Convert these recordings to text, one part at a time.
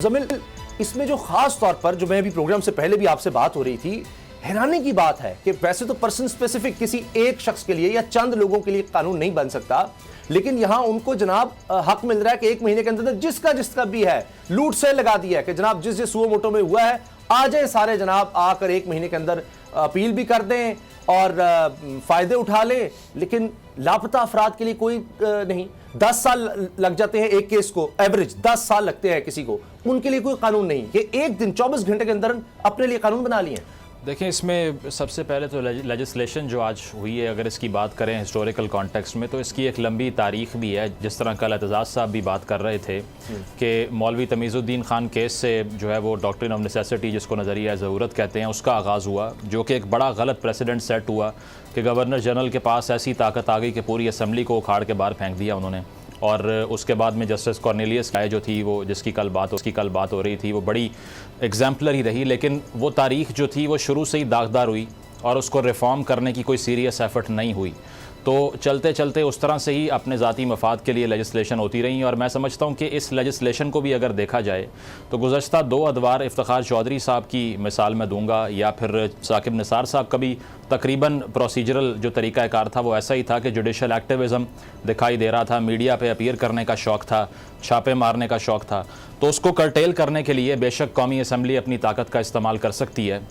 जमील, इसमें जो खास तौर पर जो मैं अभी प्रोग्राम से पहले भी आपसे बात हो रही थी, हैरानी की बात है कि वैसे तो पर्सन स्पेसिफिक किसी एक शख्स के लिए या चंद लोगों के लिए कानून नहीं बन सकता, लेकिन यहां उनको जनाब हक मिल रहा है कि 1 महीने के अंदर जिसका भी है लूट से लगा दिया है कि जनाब जिस सुओ मोटो में हुआ है आ जाए सारे जनाब आकर 1 महीने के अंदर अपील भी कर दें और फायदे उठा लें, लेकिन लापता अफराद के लिए कोई नहीं। 10 साल लग जाते हैं एक केस को, एवरेज 10 साल लगते हैं किसी को, उनके लिए कोई कानून नहीं। ये एक दिन 24 घंटे के अंदर अपने लिए कानून बना लिए। देखिए, इसमें सबसे पहले तो लेजिस्लेशन जो आज हुई है, अगर इसकी बात करें हिस्टोरिकल कॉन्टेक्स्ट में, तो इसकी एक लंबी तारीख भी है। जिस तरह कल एतजाज़ साहब भी बात कर रहे थे कि मौलवी तमीज़ुद्दीन खान केस से जो है वो डॉक्ट्रिन ऑफ नेसेसिटी, जिसको नज़रिया ज़रूरत कहते हैं, उसका आगाज़ हुआ, जो कि एक बड़ा गलत प्रेसिडेंट सेट हुआ कि गवर्नर जनरल के पास ऐसी ताकत आ गई कि पूरी असम्बली को उखाड़ के बाहर फेंक दिया उन्होंने। और उसके बाद में जस्टिस कॉर्नेलियस राय जो थी, वो जिसकी कल बात हो रही थी, वो बड़ी एग्जाम्पलरी रही, लेकिन वो तारीख जो थी वो शुरू से ही दागदार हुई और उसको रिफॉर्म करने की कोई सीरियस एफर्ट नहीं हुई। तो चलते चलते उस तरह से ही अपने ज़ाती मफाद के लिए लेजिस्लेशन होती रही। और मैं समझता हूँ कि इस लेजिस्लेशन को भी अगर देखा जाए तो गुज़श्ता 2 अदवार इफ्तिखार चौधरी साहब की मिसाल मैं दूंगा, या फिर साकिब निसार साहब का भी तकरीबन प्रोसीजरल जो तरीक़ाकार था वो ऐसा ही था कि जुडिशल एक्टिविज़म दिखाई दे रहा था, मीडिया पे अपीयर करने का शौक़ था, छापे मारने का शौक़ था। तो उसको कर्टेल करने के लिए बेशक कौमी असम्बली अपनी ताकत का इस्तेमाल कर सकती है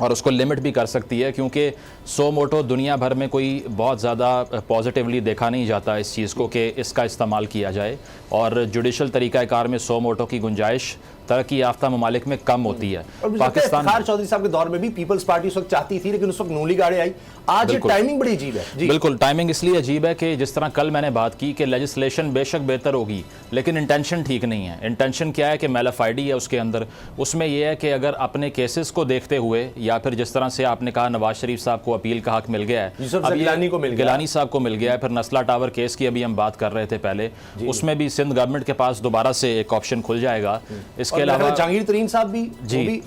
और उसको लिमिट भी कर सकती है, क्योंकि सो मोटो दुनिया भर में कोई बहुत ज़्यादा पॉजिटिवली देखा नहीं जाता इस चीज़ को कि इसका इस्तेमाल किया जाए। और जुडिशल तरीक़ाकार में सो मोटो की गुंजाइश तरक्की याफ्ता ममालिक में कम होती है। पाकिस्तान चौधरी साहब के दौर में भी पीपल्स पार्टी उस वक्त चाहती थी, लेकिन उस वक्त नूली गाड़ी आई। आज टाइमिंग बड़ी अजीब है। बिल्कुल, टाइमिंग इसलिए अजीब है कि जिस तरह कल मैंने बात की कि लेजिस्लेशन बेशक बेहतर होगी, लेकिन इंटेंशन ठीक नहीं है। इंटेंशन क्या है कि मेलाफाइडी है उसके अंदर। उसमें यह है कि अगर अपने केसेस को देखते हुए, या फिर जिस तरह से आपने कहा नवाज शरीफ साहब को अपील का हक मिल गया है, गिलानी साहब को मिल गया है, फिर नस्ला टावर केस की अभी हम बात कर रहे थे पहले, उसमें भी सिंध गवर्नमेंट के पास दोबारा से एक ऑप्शन खुल जाएगा। इसके अलावा जहांगीर तरीन साहब भी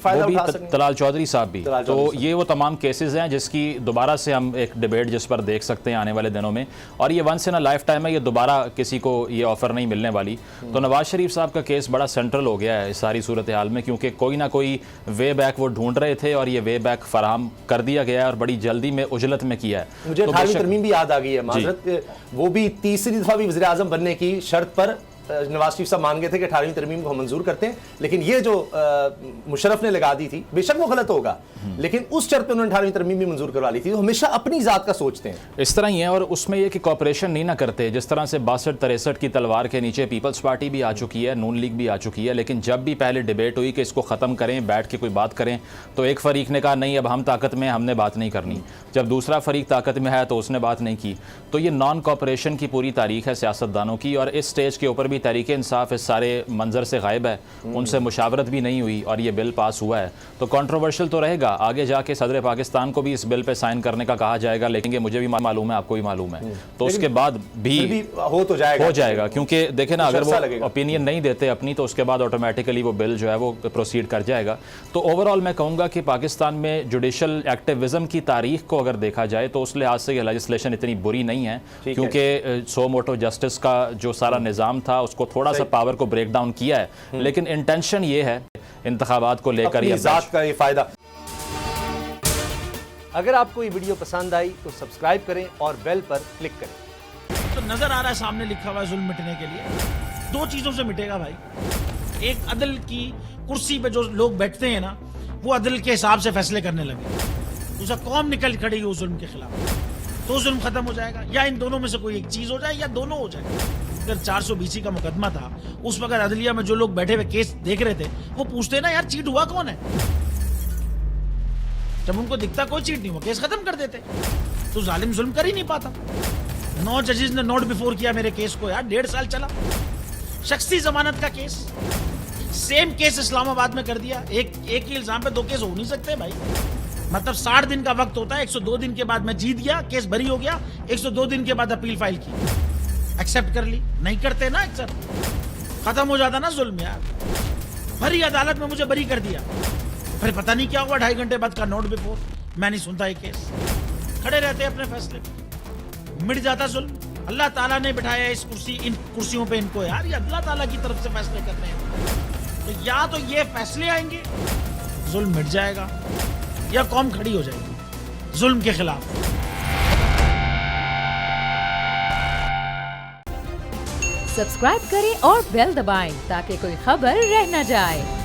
तलाल चौधरी साहब भी। तो ये वो तमाम केसेस हैं जिसकी दोबारा से हम एक डिबेट जिस पर देख सकते हैं आने वाले दिनों में, और ये once in a lifetime है, ये दोबारा किसी को ये ऑफर नहीं मिलने वाली। तो नवाज शरीफ साहब का केस बड़ा सेंट्रल हो गया है इस सारी सूरत हाल में, क्योंकि कोई ना कोई वे बैक वो ढूंढ रहे थे और ये वे बैक फराहम कर दिया गया है और बड़ी जल्दी में उजलत में किया है। मुझे 18वीं तरमीम भी याद आ गई है, माजरत, वो भी तीसरी दफा भी वज़ीर आज़म बनने की शर्त पर नवाज शरीफ साहब मान गए थे कि 18वीं तरमीम को हम मंजूर करते हैं, लेकिन ये जो मुशर्रफ ने लगा दी थी, बेशक वो गलत होगा, लेकिन उस शर्त पे उन्होंने 18वीं तरमीम भी मंजूर करवा ली थी। तो हमेशा अपनी जात का सोचते हैं, इस तरह ही है। और उसमें यह कि कॉपरेशन नहीं ना करते। जिस तरह से 62-63 की तलवार के नीचे पीपल्स पार्टी भी आ चुकी है, नून लीग भी आ चुकी है, लेकिन जब भी पहले डिबेट हुई कि इसको ख़त्म करें, बैठ के कोई बात करें, तो एक फरीक ने कहा नहीं अब हम ताकत में, हमने बात नहीं करनी। जब दूसरा फरीक ताकत में है तो उसने बात नहीं की। तो ये नॉन कॉपरेशन की पूरी तारीख है सियासतदानों की, और इस स्टेज के ऊपर भी तहरीक इंसाफ इस सारे मंजर से गायब है। उनसे मुशावरत भी नहीं हुई और ये बिल पास हुआ है, तो कंट्रोवर्शियल तो रहेगा। आगे जाके सदर पाकिस्तान को भी इस बिल पे साइन करने का कहा जाएगा, लेकिन मुझे भी मालूम है, आपको भी मालूम है, तो उसके बाद भी हो जाएगा, क्योंकि देखे ना, अगर वो ओपिनियन नहीं देते अपनी, तो उसके बाद ऑटोमेटिकली वो बिल जो है वो प्रोसीड कर जाएगा। तो ओवरऑल मैं कहूँगा कि पाकिस्तान में जुडिशल एक्टिविज्म की तारीख को अगर देखा जाए तो उस लिहाज से ये लेजिस्लेशन इतनी बुरी नहीं है, क्योंकि सो मोटो जस्टिस का जो सारा निज़ाम था उसको थोड़ा सा पावर को ब्रेक डाउन किया है, लेकिन इंटेंशन ये है इंतखाबात को लेकर ये जात का ये फायदा। अगर आपको ये वीडियो पसंद आई तो सब्सक्राइब करें और बेल पर क्लिक करें। तो नजर आ रहा है सामने लिखा हुआ है जुल्म मिटने के लिए 2 चीजों से मिटेगा भाई। एक, अदल की कुर्सी पे जो लोग बैठते हैं ना, वो अदल के हिसाब से फैसले करने लगे। दूसरा, कौम निकल खड़ी उस जुल्म के खिलाफ, तो जुल्म खत्म हो जाएगा। या इन दोनों में से कोई एक चीज हो जाए या दोनों हो जाए। अगर 420 का मुकदमा था, उस वक्त अदलिया में जो लोग बैठे हुए केस देख रहे थे, वो पूछते ना यार चीट हुआ कौन है। जब उनको दिखता कोई चीट नहीं हुआ, केस खत्म कर देते। तो जालिम जुल्म कर ही नहीं पाता। 9 जजेस ने नोट बिफोर किया मेरे केस को यार, 1.5 साल चला। शख्सी जमानत का केस, सेम केस इस्लामाबाद में कर दिया। एक ही इल्जाम पे 2 केस हो नहीं सकते भाई। मतलब 60 दिन का वक्त होता है, 102 दिन के बाद मैं जीत गया, केस बरी हो गया, 102 दिन के बाद अपील फाइल की, एक्सेप्ट कर ली। नहीं करते ना एक्सेप्ट, खत्म हो जाता ना जुल्म यार। भरी अदालत में मुझे बरी कर दिया, फिर पता नहीं क्या हुआ, 2.5 घंटे बाद का नोट बिफोर, मैं नहीं सुनता ये केस। खड़े रहते अपने फैसले, मिट जाता जुल्म। अल्लाह ताला ने बिठाया इस कुर्सी, इन कुर्सियों पे इनको यार, ये अल्लाह ताला की तरफ से फैसले करने हैं। तो या तो ये फैसले आएंगे, जुल्म मिट जाएगा, या कौम खड़ी हो जाएगी जुल्म के खिलाफ। सब्सक्राइब करें और बेल दबाएं ताकि कोई खबर रह न जाए।